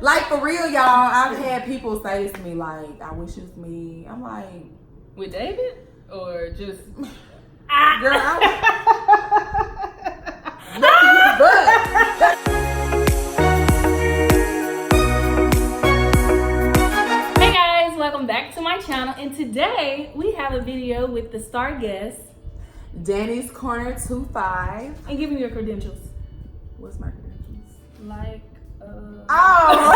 Like, for real, y'all, I've had people say this to me, like, I wish it was me. I'm like... With David? Or just... Girl, Hey guys, welcome back to my channel. And today, we have a video with the star guest... Dani's Corner 25. And give me your credentials. What's my credentials? Like, Oh!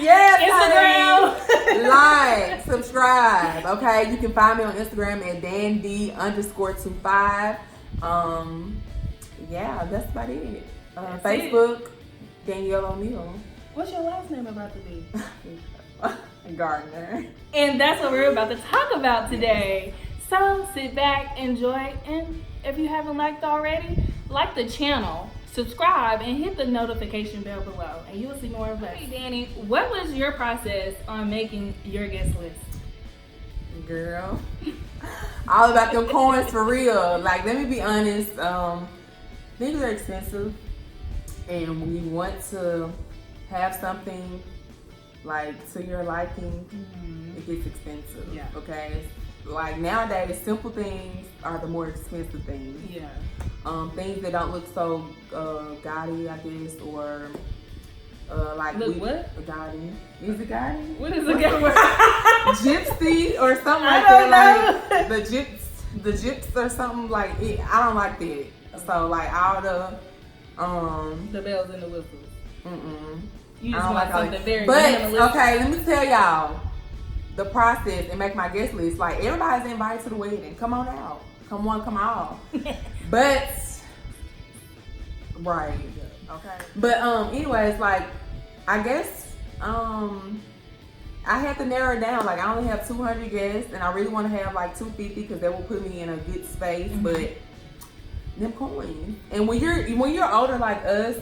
Yes, Instagram. Like, subscribe, okay? You can find me on Instagram at DanD_25. Yeah, that's about it. Facebook, Danielle O'Neal. What's your last name about to be? Gardner. And that's what we're about to talk about today. So sit back, enjoy, and if you haven't liked already, like the channel, subscribe, and hit the notification bell below, and you will see more of us. Hey, Dani, what was your process on making your guest list? Girl, all about them coins for real. Like, let me be honest, things are expensive, and when you want to have something like to your liking, it gets expensive. Yeah. Okay. Like, nowadays, simple things are the more expensive things. Yeah. Things that don't look so gaudy, I guess, or like what? Gaudy. Is it gaudy? What is a gaudy? Gypsy or something like I don't that. Like the gyps or something like it. I don't like that. So like all the bells and the whistles. You I just don't want like all something that. very But minimalist. okay, let me tell y'all the process and make my guest list. Like, everybody's invited to the wedding. Come on out. Come on, come out. But right. Okay. But anyways, like, I guess I had to narrow it down. Like, I only have 200 guests, and I really want to have like 250 because that will put me in a good space. But them coins. And when you're older like us,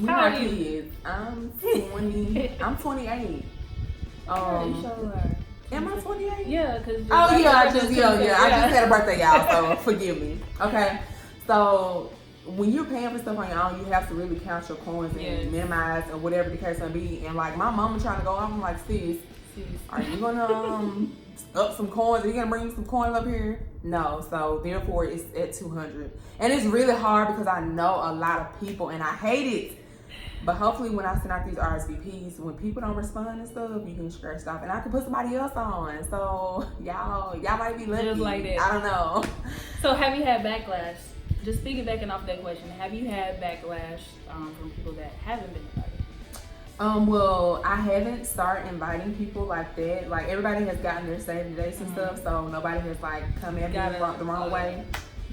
we How are old are you? kids. I'm 20. I'm 28. You sure are. Am I 28? Yeah, because Oh yeah, I just had a birthday, y'all, so forgive me. Okay. So when you're paying for stuff on your own, you have to really count your coins and minimize or whatever the case may be. And like, my mama trying to go off, I'm like, sis, are you gonna up some coins? Are you gonna bring some coins up here? No. So therefore it's at 200. And it's really hard because I know a lot of people and I hate it. But hopefully when I send out these RSVPs, when people don't respond and stuff, you can scratch it off. And I can put somebody else on. So y'all might be lucky. Just like that. I don't know. So have you had backlash? Just piggybacking off that question, have you had backlash from people that haven't been invited? Well, I haven't started inviting people like that. Like, everybody has gotten their save the dates and stuff, so nobody has like come at me the wrong way.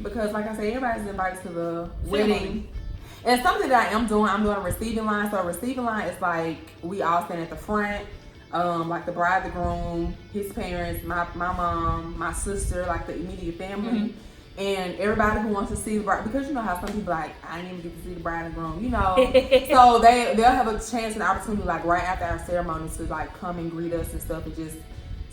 Because like I said, everybody's invited to the wedding. And something that I'm doing a receiving line. So a receiving line is like, we all stand at the front, like the bride, the groom, his parents, my mom, my sister, like the immediate family. And everybody who wants to see the bride, because you know how some people like, I didn't even get to see the bride and groom, you know. So they'll have a chance and opportunity, like right after our ceremony, to like come and greet us and stuff, and just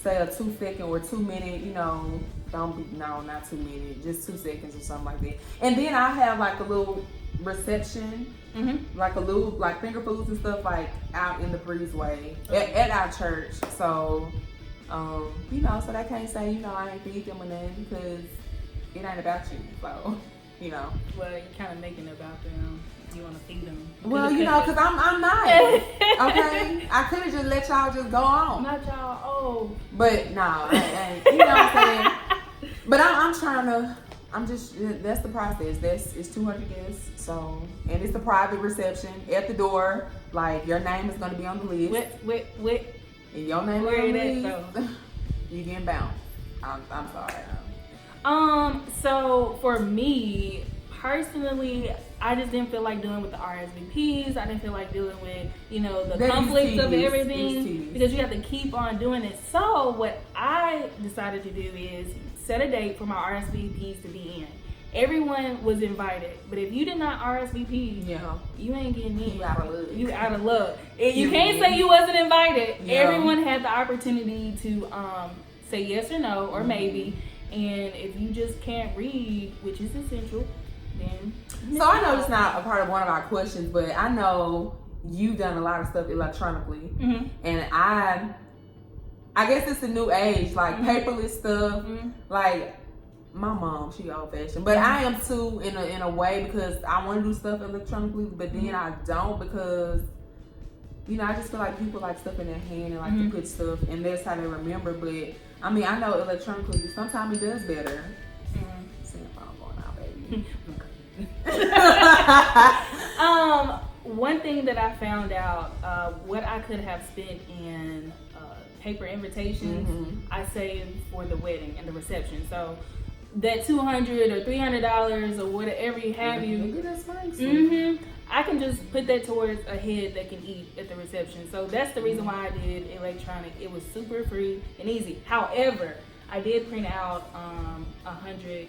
say a 2-second or 2-minute, you know, not 2 minutes, just 2 seconds or something like that. And then I have like a little reception, like a little like finger foods and stuff, like out in the breezeway at our church. So you know, so they can't say, you know, I ain't feed them or nothing, because it ain't about you. So, you know. Well, you're kind of making it about them. You want to feed them. Well, you know, because I'm nice. Okay? I could have just let y'all just go on. Not y'all. Oh. But no, I ain't. You know what I'm saying? But I'm trying to, that's the process. It's 200 guests. So, and it's a private reception at the door. Like, your name is going to be on the list. Wait. And your name Where is on it the at, list. You getting bounced. I'm sorry. So for me personally, I just didn't feel like dealing with the RSVPs. I didn't feel like dealing with, you know, the conflicts of everything, because you have to keep on doing it. So what I decided to do is set a date for my RSVPs to be in. Everyone was invited, but if you did not RSVP, you ain't getting in. You out of luck. You out of luck. You can't say you wasn't invited. Yeah. Everyone had the opportunity to say yes or no or maybe. And if you just can't read, which is essential, then So I know it's not a part of one of our questions, but I know you've done a lot of stuff electronically, and I guess it's the new age, like paperless stuff. Like my mom, she old fashioned, but I am too in a way, because I want to do stuff electronically, but then I don't, because you know, I just feel like people like stuff in their hand and like to put stuff, and that's how they remember. But I mean, I know electronically sometimes it does better. See if I'm going out, baby. One thing that I found out, what I could have spent in paper invitations, I saved for the wedding and the reception. So that $200 or $300 or whatever you have, I can just put that towards a head that can eat at the reception. So that's the reason why I did electronic. It was super free and easy. However, I did print out 100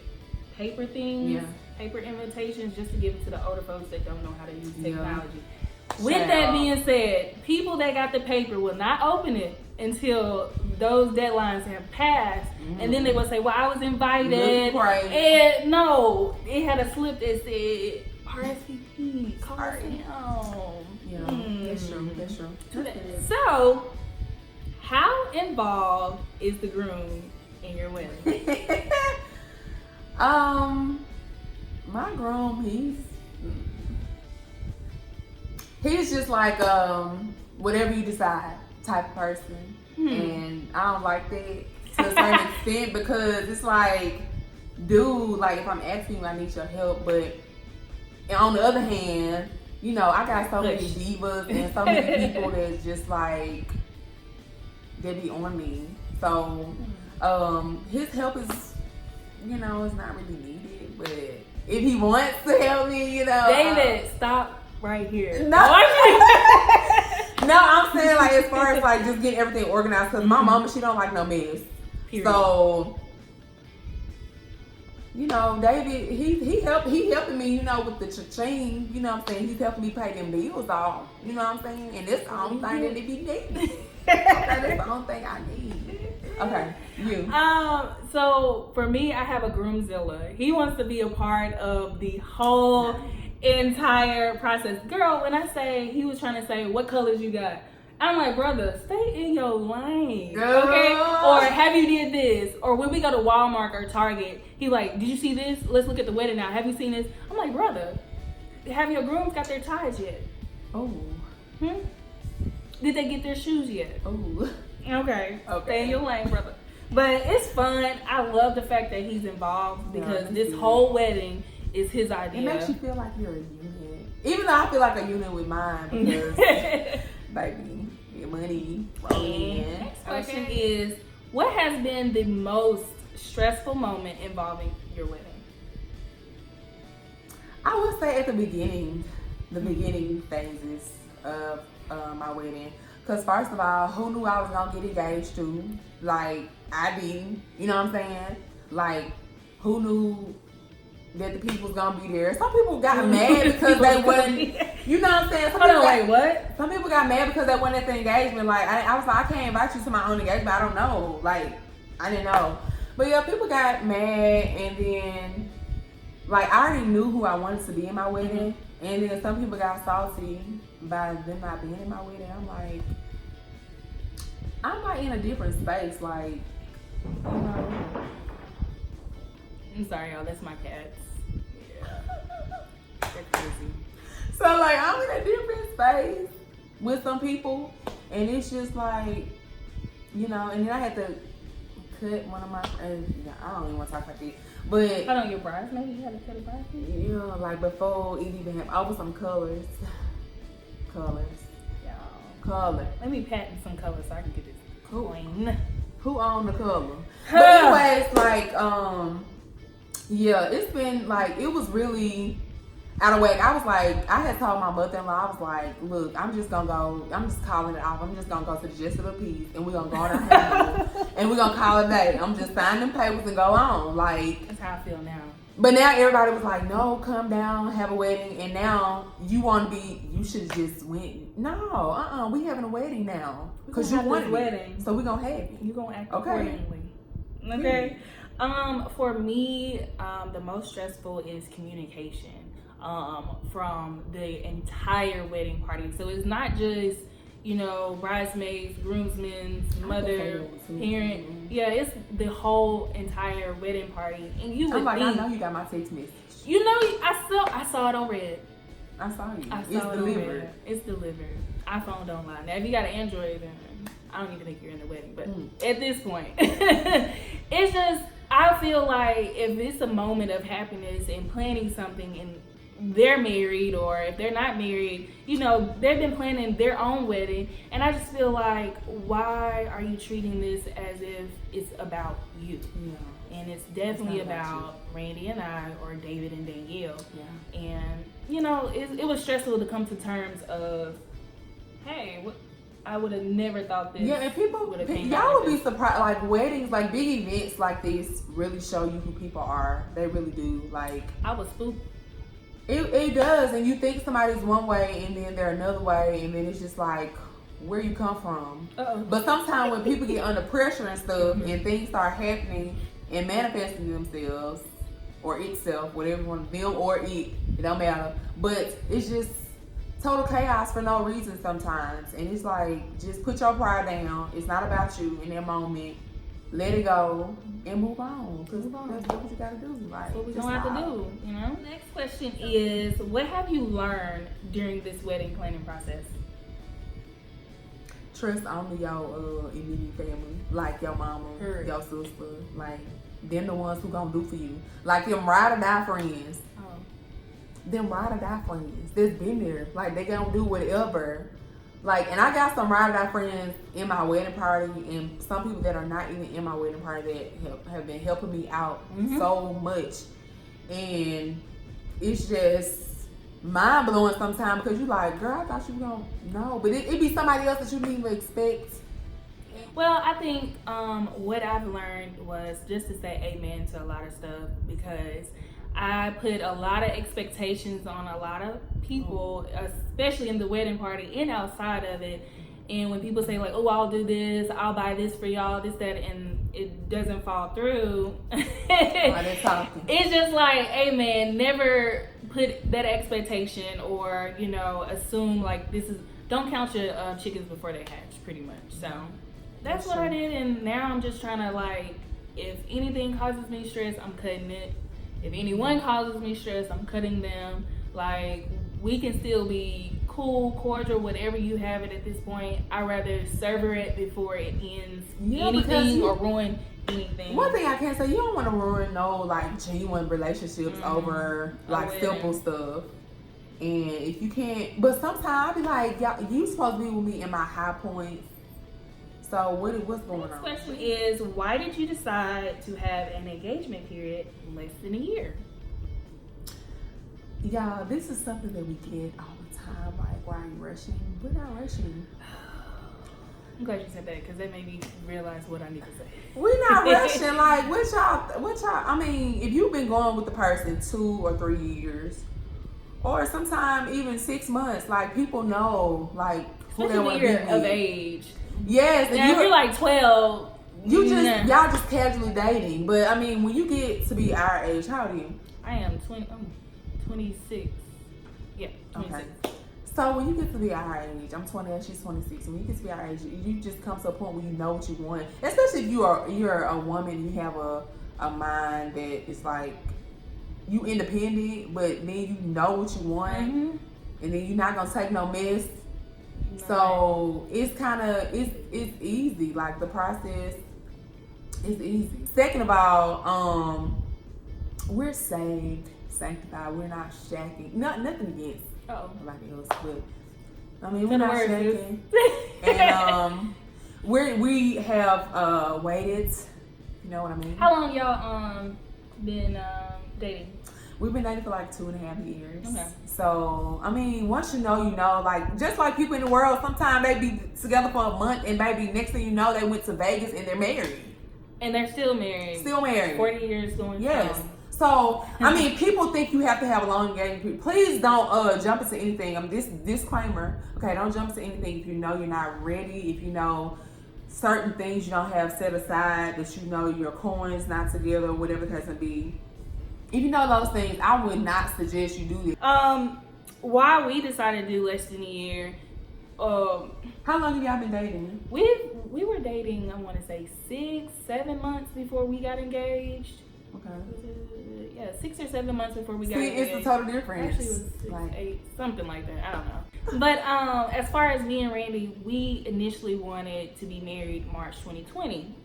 paper things, paper invitations, just to give it to the older folks that don't know how to use technology. With that being said, people that got the paper will not open it until those deadlines have passed, and then they will say, well, I was invited, and no, it had a slip that said RSVP, call us down. That's true. So, how involved is the groom in your wedding? My groom, he's just like whatever you decide type of person, and I don't like that to a certain extent, because it's like, dude, like if I'm asking you, I need your help, but on the other hand, you know, I got so many divas and so many people that's just like, they be on me. So his help is, you know, it's not really needed, but if he wants to help me, you know. David, stop right here. No, no, I'm saying like as far as like just getting everything organized, because my mama, she don't like no mess. Period. So, you know, David, he helping me, you know, with the cha-ching, you know what I'm saying? He's helping me pay them bills off, you know what I'm saying? And that's the only thing that they be needing. Okay, that's the only thing I need. Okay, you. So for me, I have a groomzilla. He wants to be a part of the whole entire process. Girl, when I say, he was trying to say, what colors you got? I'm like, brother, stay in your lane, okay? Or have you did this? Or when we go to Walmart or Target, he like, did you see this? Let's look at the wedding now. Have you seen this? I'm like, brother, have your grooms got their ties yet? Oh. Did they get their shoes yet? Oh. Okay. Stay in your lane, brother. But it's fun. I love the fact that he's involved, because this whole wedding is his idea. It makes you feel like you're a unit. Even though I feel like a unit with mine, because, baby, your money rolling in. Next question is, what has been the most stressful moment involving your wedding? I would say at the beginning phases of my wedding. Because first of all, who knew I was going to get engaged to? Like, I didn't. You know what I'm saying? Like, who knew that the people was going to be there? Some people got mad because they wasn't, you know what I'm saying? Some people got mad because they wasn't at the engagement. Like, I was like, I can't invite you to my own engagement. I don't know. Like, I didn't know. But yeah, people got mad, and then, like, I already knew who I wanted to be in my wedding. And then some people got salty by them not being in my wedding. I'm like in a different space, like, you know. I'm sorry, y'all, that's my cats. Yeah. They're crazy. So like, I'm in a different space with some people, and it's just like, you know, and then I had to cut one of my, I don't even want to talk about this, but. Hold on, your bridesmaid? You had to cut a bridesmaid? Yeah, like before it even happened, over some colors. Color. Let me patent some colors so I can get this clean. Who owned the color? But anyways, like, yeah, it's been like, it was really out of whack. I was like, I had told my mother-in-law, I was like, look, I'm just calling it off. I'm just gonna go to the Justice of the Peace, and we're gonna go on our honeymoon, and we're gonna call it a day. I'm just signing them papers and go on. Like, that's how I feel now. But now everybody was like, no, come down, have a wedding. And now you should just went. No, we having a wedding now. Because you want a wedding. So we're going to have it. You're going to act accordingly. Okay. For me, the most stressful is communication. from the entire wedding party. So it's not just, you know, bridesmaids, groomsmen, mother, parent. Yeah, it's the whole entire wedding party. And you would think, I know you got my text message. You know, I saw it on red. I saw you. It's delivered. It's delivered. iPhone don't lie. Now, if you got an Android, then I don't even think you're in the wedding. But at this point, it's just, I feel like if it's a moment of happiness and planning something and they're married, or if they're not married, you know, they've been planning their own wedding. And I just feel like, why are you treating this as if it's about you? Yeah. And it's definitely about Randy and I, or David and Danielle. Yeah. And, you know, it was stressful to come to terms of, hey, I would have never thought this. Yeah, and people, y'all would be surprised. Like weddings, like big events like this really show you who people are. They really do. Like, I was spooked. It does, and you think somebody's one way and then they're another way, and then it's just like, where you come from. Uh-oh. But sometimes when people get under pressure and stuff, and things start happening and manifesting themselves or itself, whatever you want, them or it don't matter. But it's just total chaos for no reason sometimes, and it's like, just put your pride down. It's not about you in that moment. Let it go and move on. Because that's what you gotta do. Like, that's what we're gonna have to do, you know? Next question is, what have you learned during this wedding planning process? Trust only your immediate family, like your mama, your sister, like them the ones who gonna do for you. Like them ride or die friends. Them ride or die friends that's been there. Like they gonna do whatever. Like, and I got some ride or die friends in my wedding party, and some people that are not even in my wedding party that have been helping me out so much. And it's just mind blowing sometimes, because you like, girl, I thought you were gonna know, but it be somebody else that you didn't even expect. Well, I think what I've learned was just to say amen to a lot of stuff, because I put a lot of expectations on a lot of people, especially in the wedding party and outside of it. And when people say like, oh, I'll do this, I'll buy this for y'all, this, that, and it doesn't fall through. It's just like, hey man, never put that expectation, or, you know, assume like this is, don't count your chickens before they hatch, pretty much. So that's what I did. And now I'm just trying to, like, if anything causes me stress, I'm cutting it. If anyone causes me stress, I'm cutting them. Like, we can still be cool, cordial, whatever you have it at this point. I'd rather savor it before it ends anything or ruin anything. One thing I can say, you don't want to ruin no, like, genuine relationships over, like, simple stuff. And if you can't, but sometimes I be like, you supposed to be with me in my high points. So what's going on? Next question is, why did you decide to have an engagement period less than a year? Y'all, this is something that we get all the time. Like, why are you rushing? We're not rushing. I'm glad you said that, because that made me realize what I need to say. We're not rushing. Like, what y'all, I mean, if you've been going with the person 2 or 3 years, or sometimes even 6 months, like, people know, like, who they want to be of age. Yes. Now, if you're like 12, y'all just casually dating. But I mean, when you get to be our age, how old are you? I am 26. Yeah, 26. Okay. So when you get to be our age, I'm 20 and she's 26. When you get to be our age, you just come to a point where you know what you want. Especially if you're a woman and you have a mind that is like, you independent, but then you know what you want, and then you're not gonna take no mess. So it's kind of, it's easy. Like, the process is easy. Second of all, we're saved, sanctified. We're not shacking. Nothing against nobody else, but I mean, we're not shacking. And we have waited. You know what I mean? How long y'all been dating? We've been dating for like 2.5 years. Okay. So, I mean, once you know, like, just like people in the world, sometimes they be together for a month and maybe next thing you know, they went to Vegas and they're married. And they're still married. Still married. 40 years going Yes. So, I mean, people think you have to have a long engagement period. Please don't jump into anything. This disclaimer, okay, don't jump into anything if you know you're not ready, if you know certain things you don't have set aside, that you know your coins not together, whatever the case may be. If you know those things, I would not suggest you do this. Why we decided to do less than a year. How long have y'all been dating? We were dating, I want to say 6-7 months before we got engaged. Okay. Yeah, 6 or 7 months before we got engaged. It's a total difference. Actually, it was 6, 8, something like that. I don't know. But as far as me and Randy, we initially wanted to be married March 2020.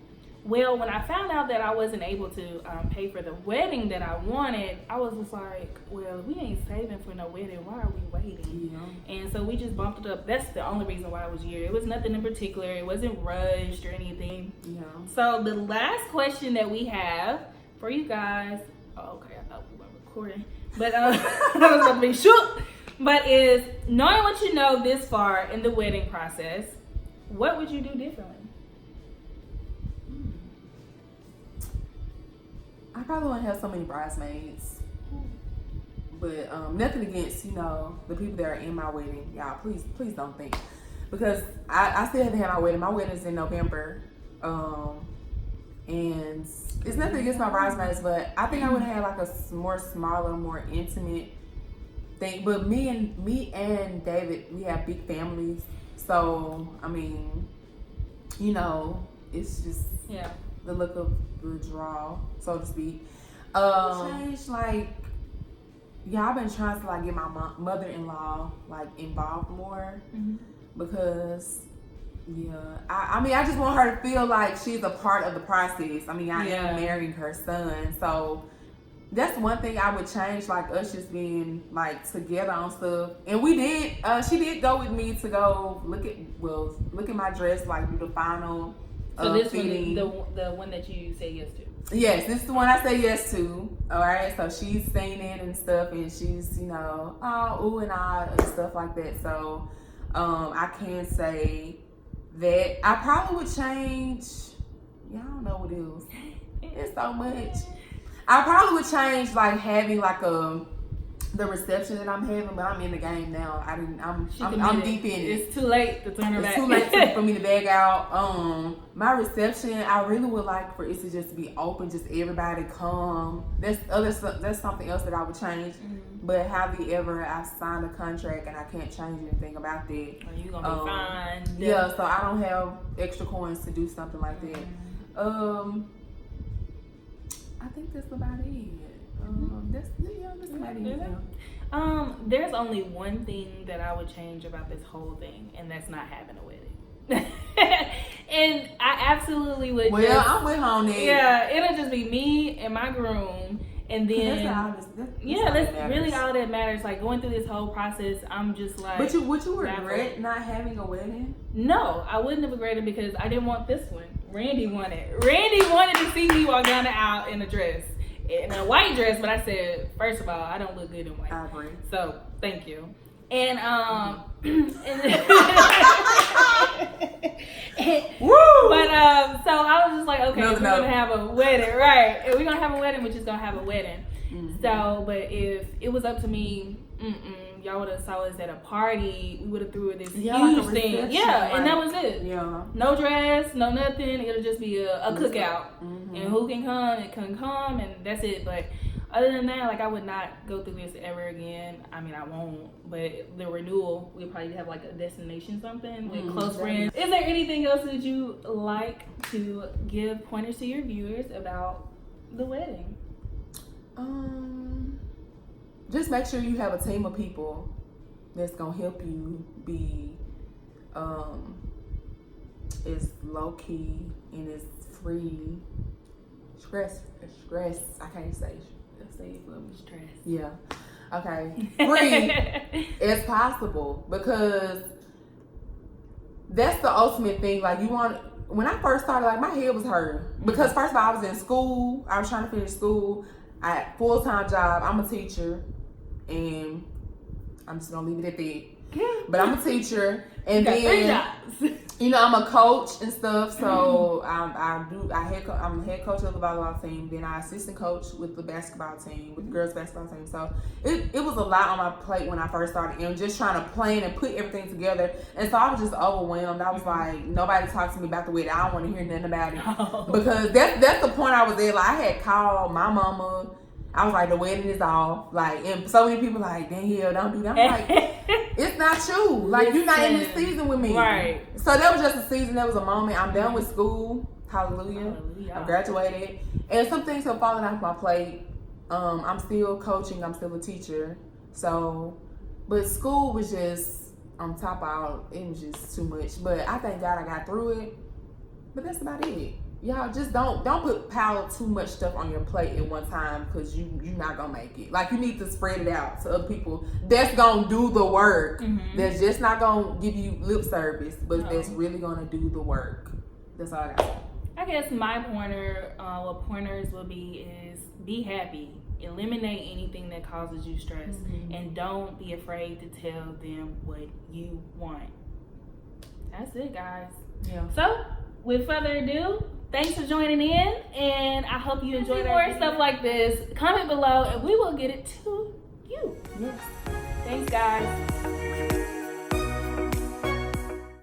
Well, when I found out that I wasn't able to pay for the wedding that I wanted, I was just like, well, we ain't saving for no wedding. Why are we waiting? Yeah. And so we just bumped it up. That's the only reason why it was a year. It was nothing in particular. It wasn't rushed or anything. Yeah. So the last question that we have for you guys, okay, I thought we were recording, but I was about to be shook. But is, knowing what you know this far in the wedding process, what would you do differently? I probably wouldn't have so many bridesmaids, but nothing against, you know, the people that are in my wedding. Y'all, please don't think, because I still haven't had my wedding. My wedding is in November, and it's nothing against my bridesmaids, but I think I would have like a more smaller, more intimate thing. But me and David, we have big families, so I mean, you know, it's just the look of the draw, so to speak. Change, like, I've been trying to like get my mother-in-law like involved more, because I mean, I just want her to feel like she's a part of the process. I mean, I am marrying her son, so that's one thing I would change, like us just being like together on stuff. And we did, she did go with me to go look at my dress, like do the final so this fitting. one, the one that you say yes to? Yes, this is the one I say yes to. All right, so she's singing and stuff, and she's, you know, ooh and ah and stuff like that. So I can say that I probably would change. I don't know what it is. It's so much. I probably would change, like having like the reception that I'm having, but I'm in the game now. I'm deep in it. It's too late to turn her back. It's too late for me to bag out. My reception, I really would like for it to just be open, just everybody come. That's something else that I would change. But however, I signed a contract and I can't change anything about that. You gonna be fine. Yeah, so I don't have extra coins to do something like that. I think that's about it. That's about it. There's only one thing that I would change about this whole thing, and that's not having a wedding. And I absolutely would. Well, I'm with her on that. Yeah, it'll just be me and my groom, and then that's really all that matters. Like going through this whole process, I'm just like. But would you regret not having a wedding? No, I wouldn't have regretted because I didn't want this one. Randy wanted to see me walk down the aisle in a dress. In a white dress, but I said, first of all, I don't look good in white. I agree. So thank you. And Woo! But so I was just like, okay, we're gonna have a wedding, right? And we're gonna have a wedding, we're just gonna have a wedding. So, but if it was up to me, y'all would have saw us at a party. We would have threw this huge like thing, and that was it. Yeah, no dress, no nothing. It'll just be a cookout, and who can come, it can come, and that's it. But other than that, like I would not go through this ever again. I mean, I won't. But the renewal, we'd probably have like a destination, something with close friends. Is there anything else that you like to give pointers to your viewers about the wedding? Just make sure you have a team of people that's gonna help you be as low key and as free stress. I can't say it for me. Stress. Yeah. Okay. Free as possible, because that's the ultimate thing. Like when I first started, like my head was hurting because first of all I was in school. I was trying to finish school. I had a full-time job. I'm a teacher, and I'm just gonna leave it at that. But I'm a teacher, and then you know I'm a coach and stuff. So I'm a head coach of the volleyball team. Then I assistant coach with the basketball team, with the girls basketball team. So it was a lot on my plate when I first started, and just trying to plan and put everything together. And so I was just overwhelmed. I was like, nobody talked to me about the wedding. I don't want to hear nothing about it because that's the point I was at. Like I had called my mama. I was like, the wedding is off. Like, and so many people like, Danielle, don't do that. I'm like, it's not you. Like, you're not in this season with me. Right. So that was just a season. That was a moment. I'm done with school. Hallelujah. I graduated. And some things have fallen off my plate. I'm still coaching. I'm still a teacher. So, but school was just on top of all. It was just too much. But I thank God I got through it. But that's about it. Y'all just don't pile too much stuff on your plate at one time, because you're not gonna make it. Like, you need to spread it out to other people that's gonna do the work. That's just not gonna give you lip service, but that's really gonna do the work. That's all I got. I guess my pointer, what pointers will be is be happy. Eliminate anything that causes you stress, and don't be afraid to tell them what you want. That's it, guys. Yeah. So, with further ado, thanks for joining in, and I hope you enjoyed more stuff like this. Comment below, and we will get it to you. Yes. Thanks, guys.